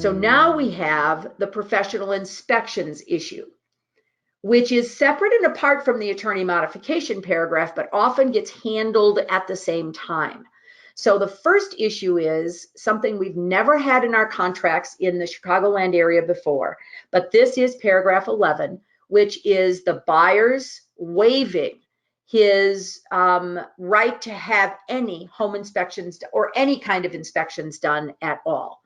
So now we have the professional inspections issue, which is separate and apart from the attorney modification paragraph, but often gets handled at the same time. So the first issue is something we've never had in our contracts in the Chicagoland area before, but this is paragraph 11, which is the buyer's waiving his right to have any home inspections or any kind of inspections done at all.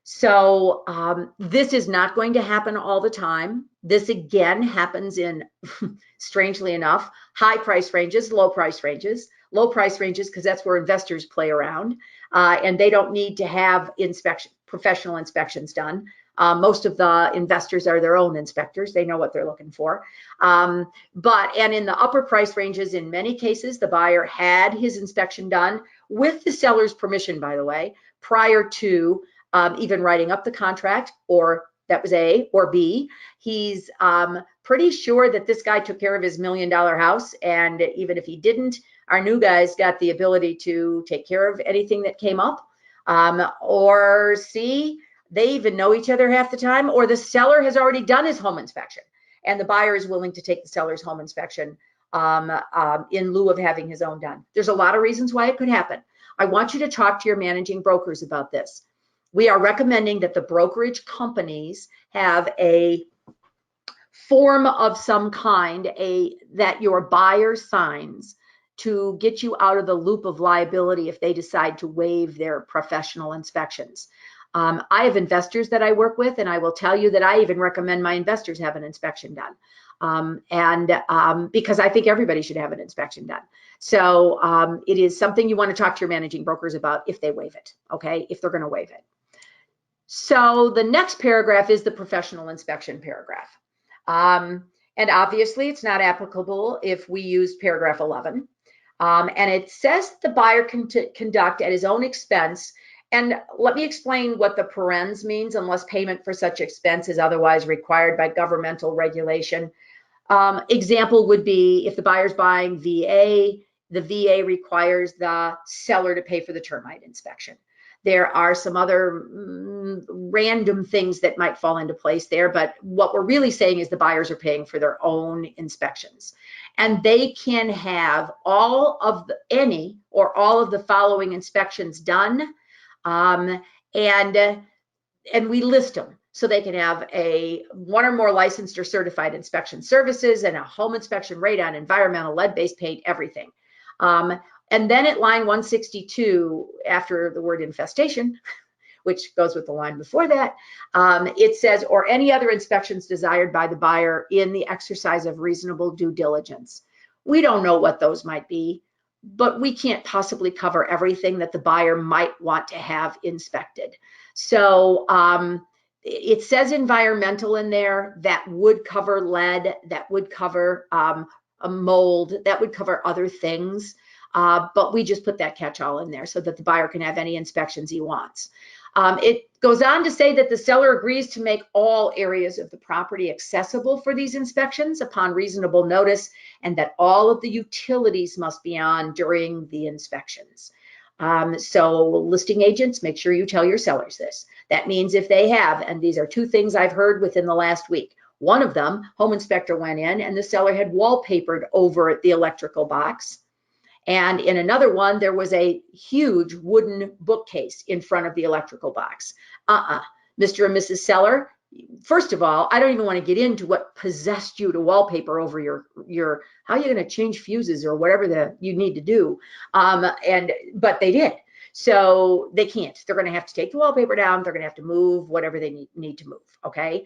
So this is not going to happen all the time. This again happens in, strangely enough, high price ranges, low price ranges because that's where investors play around, and they don't need to have professional inspections done. Most of the investors are their own inspectors. They know what they're looking for. And in the upper price ranges, in many cases, the buyer had his inspection done with the seller's permission, by the way, prior to even writing up the contract, or that was A, or B, he's pretty sure that this guy took care of his $1 million house. And even if he didn't, our new guys got the ability to take care of anything that came up. Or C, they even know each other half the time, or the seller has already done his home inspection and the buyer is willing to take the seller's home inspection in lieu of having his own done. There's a lot of reasons why it could happen. I want you to talk to your managing brokers about this. We are recommending that the brokerage companies have a form of some kind, that your buyer signs to get you out of the loop of liability if they decide to waive their professional inspections. I have investors that I work with, and I will tell you that I even recommend my investors have an inspection done. Because I think everybody should have an inspection done. So it is something you want to talk to your managing brokers about if they waive it, okay, if they're going to waive it. So the next paragraph is the professional inspection paragraph. And obviously it's not applicable if we use paragraph 11. And it says the buyer can conduct at his own expense. And let me explain what the parens means: unless payment for such expense is otherwise required by governmental regulation. Example would be if the buyer's buying VA, the VA requires the seller to pay for the termite inspection. There are some other random things that might fall into place there, but what we're really saying is the buyers are paying for their own inspections. And they can have all of any or all of the following inspections done, and we list them. So they can have one or more licensed or certified inspection services and a home inspection, radon, environmental, lead-based paint, everything. And then at line 162, after the word infestation, which goes with the line before that, it says, or any other inspections desired by the buyer in the exercise of reasonable due diligence. We don't know what those might be, but we can't possibly cover everything that the buyer might want to have inspected. So it says environmental in there. That would cover lead, that would cover a mold, that would cover other things. But we just put that catch-all in there so that the buyer can have any inspections he wants. It goes on to say that the seller agrees to make all areas of the property accessible for these inspections upon reasonable notice, and that all of the utilities must be on during the inspections. So listing agents, make sure you tell your sellers this. That means if they have, and these are two things I've heard within the last week. One of them, home inspector went in and the seller had wallpapered over the electrical box. And in another one, there was a huge wooden bookcase in front of the electrical box. Mr. and Mrs. Seller, first of all, I don't even want to get into what possessed you to wallpaper over your how are you going to change fuses or whatever you need to do. But they did. So they can't. They're going to have to take the wallpaper down. They're going to have to move whatever they need to move, okay?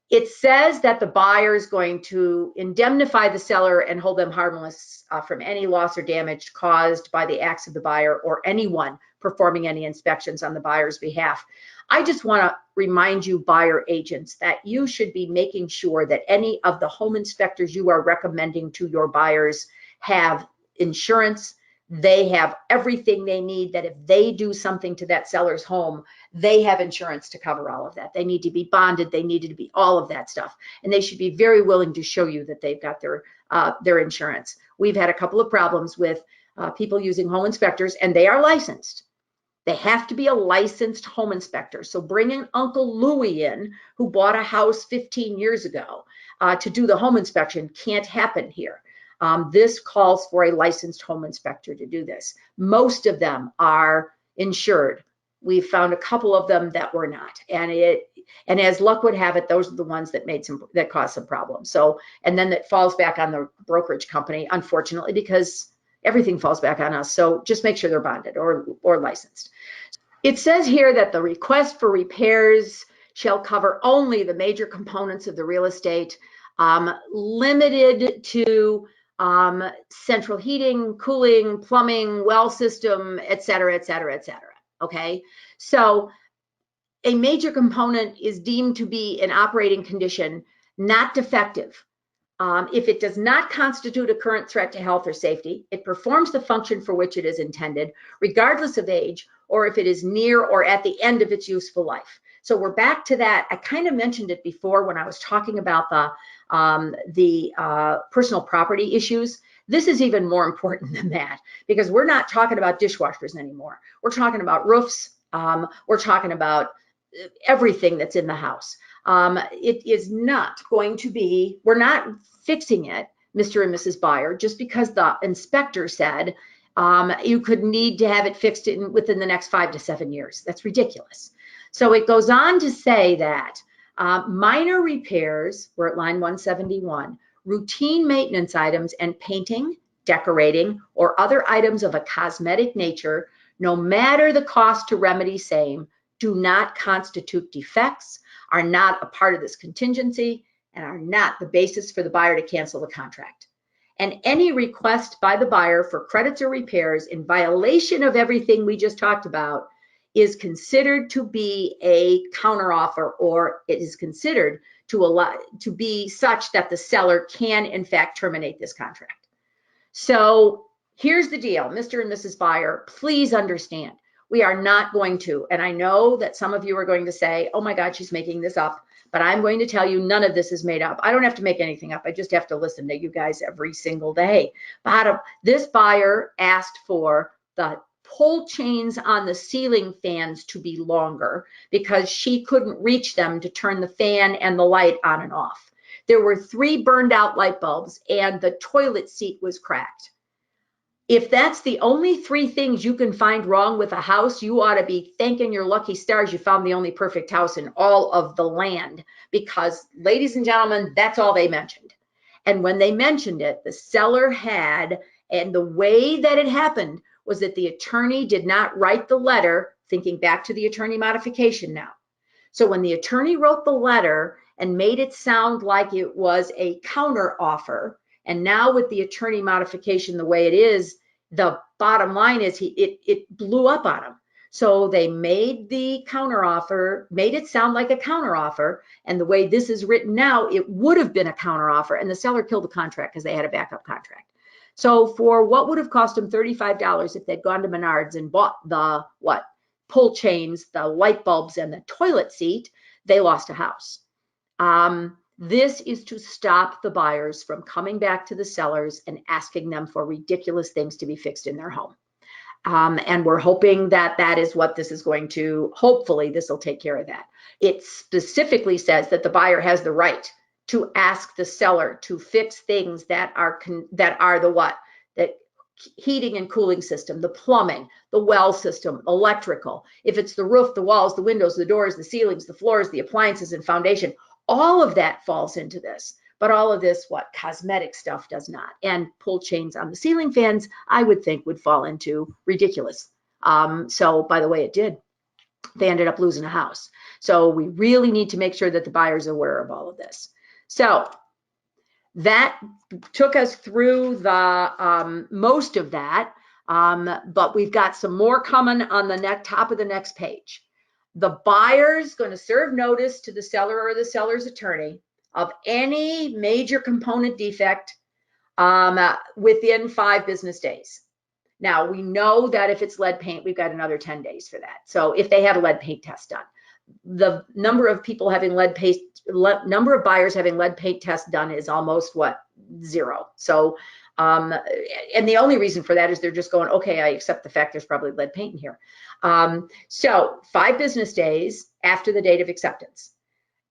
It says that the buyer is going to indemnify the seller and hold them harmless from any loss or damage caused by the acts of the buyer or anyone performing any inspections on the buyer's behalf. I just want to remind you, buyer agents, that you should be making sure that any of the home inspectors you are recommending to your buyers have insurance. They have everything they need, that if they do something to that seller's home, they have insurance to cover all of that. They need to be bonded. They needed to be all of that stuff. And they should be very willing to show you that they've got their insurance. We've had a couple of problems with people using home inspectors, and they are licensed. They have to be a licensed home inspector. So bringing Uncle Louie in, who bought a house 15 years ago, to do the home inspection can't happen here. This calls for a licensed home inspector to do this. Most of them are insured. We found a couple of them that were not, and as luck would have it, those are the ones that caused some problems. So, and then that falls back on the brokerage company, unfortunately, because everything falls back on us. So just make sure they're bonded or licensed. It says here that the request for repairs shall cover only the major components of the real estate, limited to central heating, cooling, plumbing, well system, et cetera, et cetera, et cetera. Okay, so a major component is deemed to be in operating condition, not defective. If it does not constitute a current threat to health or safety, it performs the function for which it is intended, regardless of age, or if it is near or at the end of its useful life. So we're back to that. I kind of mentioned it before when I was talking about the personal property issues. This is even more important than that, because we're not talking about dishwashers anymore. We're talking about roofs. We're talking about everything that's in the house. It is not going to be, we're not fixing it, Mr. and Mrs. Buyer, just because the inspector said you could need to have it fixed within the next 5 to 7 years. That's ridiculous. So it goes on to say that minor repairs, we're at line 171, routine maintenance items and painting, decorating, or other items of a cosmetic nature, no matter the cost to remedy same, do not constitute defects, are not a part of this contingency, and are not the basis for the buyer to cancel the contract. And any request by the buyer for credits or repairs in violation of everything we just talked about is considered to be a counteroffer, or it is considered to be such that the seller can in fact terminate this contract. So here's the deal, Mr. and Mrs. Buyer, please understand, we are not going to, and I know that some of you are going to say, oh my God, she's making this up, but I'm going to tell you none of this is made up. I don't have to make anything up. I just have to listen to you guys every single day. This buyer asked for the pull chains on the ceiling fans to be longer because she couldn't reach them to turn the fan and the light on and off. There were 3 burned out light bulbs and the toilet seat was cracked. If that's the only 3 things you can find wrong with a house, you ought to be thanking your lucky stars you found the only perfect house in all of the land, because ladies and gentlemen, that's all they mentioned. And when they mentioned it, the seller had, and the way that it happened was that the attorney did not write the letter, thinking back to the attorney modification now. So when the attorney wrote the letter and made it sound like it was a counter offer, and now with the attorney modification the way it is, the bottom line is it blew up on him. So they made the counter offer, made it sound like a counter offer, and the way this is written now, it would have been a counter offer, and the seller killed the contract because they had a backup contract. So for what would have cost them $35 if they'd gone to Menards and bought the pull chains, the light bulbs, and the toilet seat, they lost a house. This is to stop the buyers from coming back to the sellers and asking them for ridiculous things to be fixed in their home. And we're hoping that that is what this is going to, hopefully this will take care of that. It specifically says that the buyer has the right to ask the seller to fix things that are that heating and cooling system, the plumbing, the well system, electrical. If it's the roof, the walls, the windows, the doors, the ceilings, the floors, the appliances and foundation, all of that falls into this. But all of this, cosmetic stuff does not. And pull chains on the ceiling fans, I would think would fall into ridiculous. So by the way, it did. They ended up losing a house. So we really need to make sure that the buyer's aware of all of this. So that took us through the most of that, but we've got some more coming on the top of the next page. The buyer's going to serve notice to the seller or the seller's attorney of any major component defect within 5 business days. Now, we know that if it's lead paint, we've got another 10 days for that. So if they have a lead paint test done, the number of people having number of buyers having lead paint tests done is almost 0. So And the only reason for that is they're just going, okay, I accept the fact there's probably lead paint in here. So 5 business days after the date of acceptance.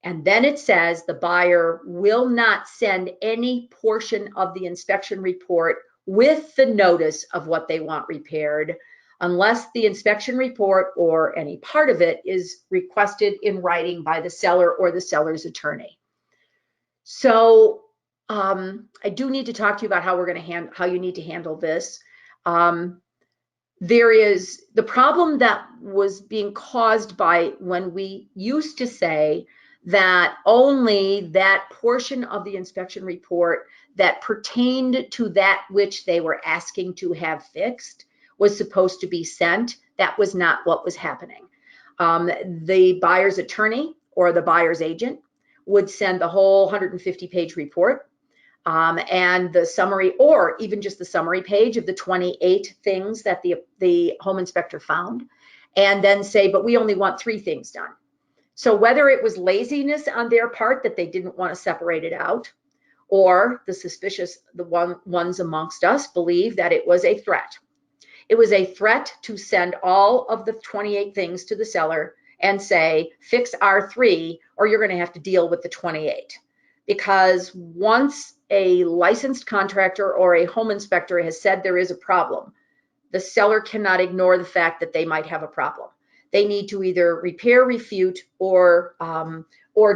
And then it says the buyer will not send any portion of the inspection report with the notice of what they want repaired unless the inspection report or any part of it is requested in writing by the seller or the seller's attorney. So I do need to talk to you about how how you need to handle this. There is the problem that was being caused by when we used to say that only that portion of the inspection report that pertained to that which they were asking to have fixed was supposed to be sent. That was not what was happening. The buyer's attorney or the buyer's agent would send the whole 150-page report and the summary, or even just the summary page of the 28 things that the home inspector found, and then say, but we only want 3 things done. So whether it was laziness on their part that they didn't want to separate it out, or the ones amongst us believe that it was a threat. It was a threat to send all of the 28 things to the seller and say, fix our 3, or you're going to have to deal with the 28. Because once a licensed contractor or a home inspector has said there is a problem, the seller cannot ignore the fact that they might have a problem. They need to either repair, refute, or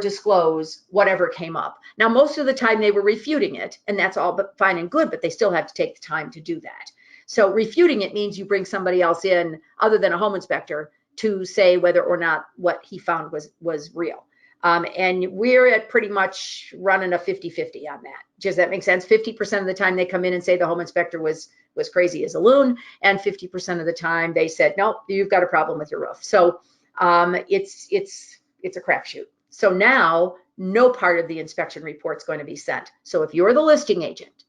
disclose whatever came up. Now, most of the time they were refuting it, and that's all but fine and good, but they still have to take the time to do that. So refuting it means you bring somebody else in other than a home inspector to say whether or not what he found was real. And we're at pretty much running a 50-50 on that. Does that make sense? 50% of the time they come in and say the home inspector was crazy as a loon, and 50% of the time they said, no, you've got a problem with your roof. So it's a crapshoot. So now no part of the inspection report is going to be sent. So if you're the listing agent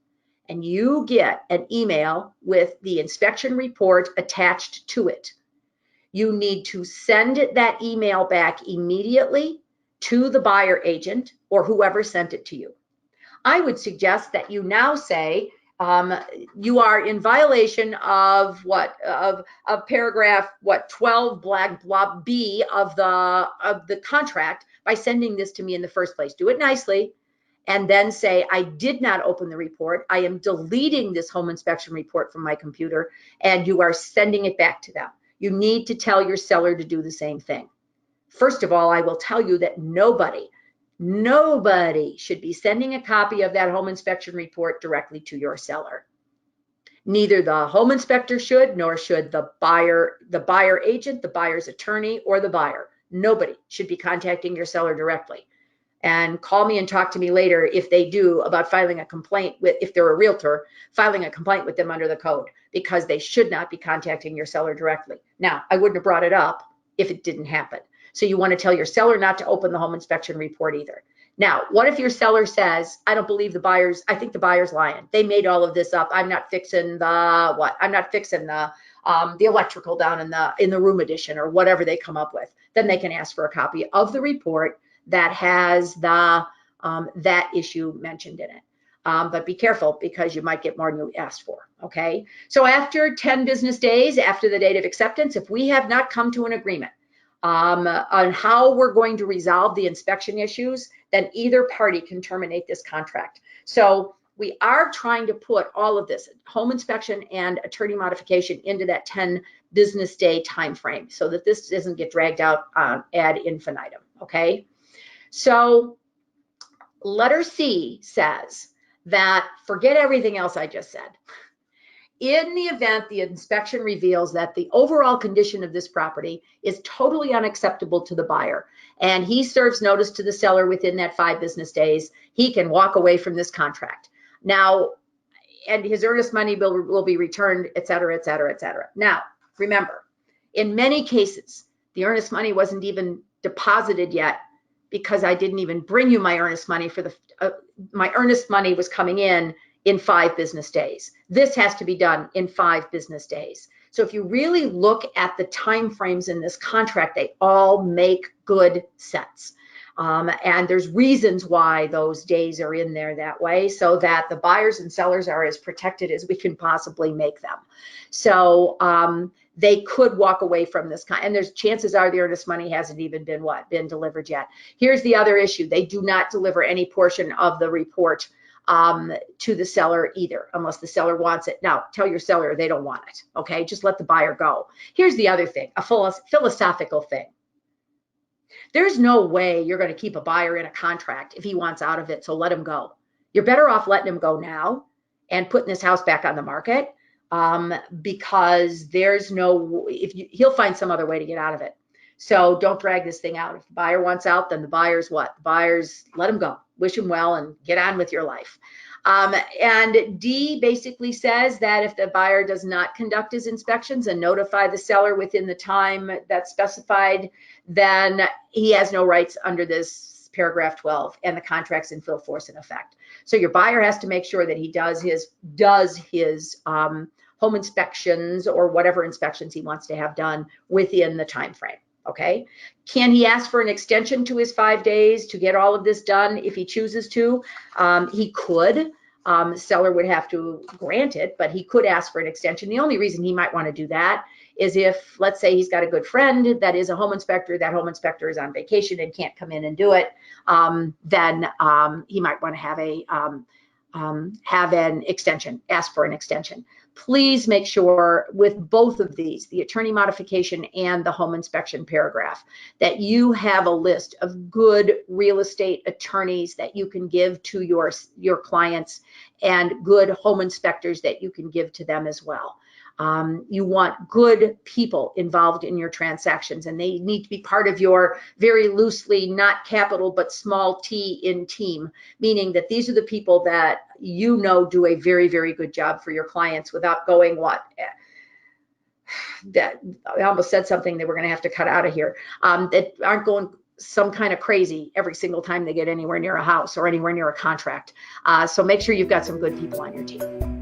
and you get an email with the inspection report attached to it, you need to send that email back immediately to the buyer agent or whoever sent it to you. I would suggest that you now say you are in violation of paragraph 12 black blob B of the contract by sending this to me in the first place. Do it nicely, and then say, I did not open the report. I am deleting this home inspection report from my computer, and you are sending it back to them. You need to tell your seller to do the same thing. First of all, I will tell you that nobody should be sending a copy of that home inspection report directly to your seller. Neither the home inspector should, nor should the buyer agent, the buyer's attorney, or the buyer. Nobody should be contacting your seller directly. And call me and talk to me later if they do about filing a complaint if they're a realtor, filing a complaint with them under the code, because they should not be contacting your seller directly. Now, I wouldn't have brought it up if it didn't happen. So you want to tell your seller not to open the home inspection report either. Now, what if your seller says, I don't believe the buyers, I think the buyer's lying. They made all of this up. I'm not fixing I'm not fixing the electrical down in the room addition or whatever they come up with. Then they can ask for a copy of the report that has that issue mentioned in it. But be careful, because you might get more than you asked for, okay? So after 10 business days after the date of acceptance, if we have not come to an agreement on how we're going to resolve the inspection issues, then either party can terminate this contract. So we are trying to put all of this, home inspection and attorney modification, into that 10 business day time frame so that this doesn't get dragged out ad infinitum, okay? So letter C says that forget everything else I just said. In the event the inspection reveals that the overall condition of this property is totally unacceptable to the buyer, and he serves notice to the seller within that 5 business days, he can walk away from this contract. Now, and his earnest money will be returned, et cetera, et cetera, et cetera. Now, remember, in many cases, the earnest money wasn't even deposited yet, because I didn't even bring you my earnest money my earnest money was coming in 5 business days. This has to be done in 5 business days. So if you really look at the time frames in this contract, they all make good sense. And there's reasons why those days are in there that way, so that the buyers and sellers are as protected as we can possibly make them. So they could walk away from this kind, and there's chances are the earnest money hasn't even been delivered yet. Here's the other issue: they do not deliver any portion of the report to the seller either, unless the seller wants it. Now, tell your seller they don't want it, okay? Just let the buyer go. Here's the other thing, a philosophical thing. There's no way you're going to keep a buyer in a contract if he wants out of it, so let him go. You're better off letting him go now and putting this house back on the market, because there's no, he'll find some other way to get out of it. So don't drag this thing out. If the buyer wants out, then the buyer's what? The buyer's let him go. Wish him well and get on with your life. And D basically says that if the buyer does not conduct his inspections and notify the seller within the time that's specified, then he has no rights under this paragraph 12, and the contract's in full force and effect. So your buyer has to make sure that he does his home inspections or whatever inspections he wants to have done within the time frame. Okay, can he ask for an extension to his 5 days to get all of this done if he chooses to? He could. The seller would have to grant it, but he could ask for an extension. The only reason he might want to do that is if, let's say, he's got a good friend that is a home inspector, that home inspector is on vacation and can't come in and do it, then he might want to have an extension, ask for an extension. Please make sure with both of these, the attorney modification and the home inspection paragraph, that you have a list of good real estate attorneys that you can give to your clients, and good home inspectors that you can give to them as well. You want good people involved in your transactions, and they need to be part of your very loosely, not capital, but small t in team, meaning that these are the people that you know do a very, very good job for your clients without going that I almost said something that we're going to have to cut out of here, that aren't going some kind of crazy every single time they get anywhere near a house or anywhere near a contract. So make sure you've got some good people on your team.